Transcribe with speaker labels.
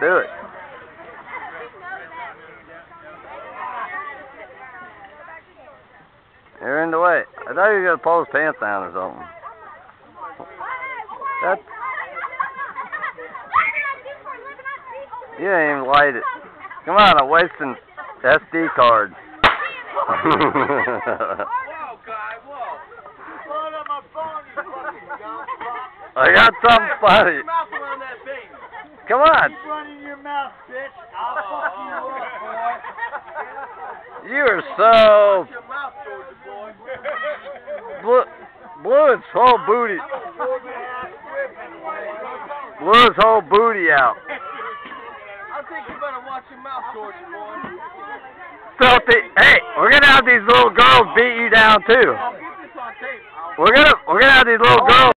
Speaker 1: Do it. You're in the way. I thought you were going to pull his pants down or something. That's... You ain't even light it. Come on, I'm wasting SD cards.
Speaker 2: Whoa, guy, whoa. Blowing up my phone, you fucking dumb fuck.
Speaker 1: I got something funny.
Speaker 2: Your mouth around that baby.
Speaker 1: Come on.
Speaker 2: Keep running your mouth, bitch. I'll fuck you up, boy.
Speaker 1: You are so...
Speaker 2: Watch your mouth, Georgia boy.
Speaker 1: Blew his whole booty. Blew his whole booty out.
Speaker 2: I think you better watch your mouth, Georgia boy.
Speaker 1: Filthy. Hey, we're gonna have these little girls beat you down too.
Speaker 2: I'll get this on tape.
Speaker 1: We're gonna have these little girls.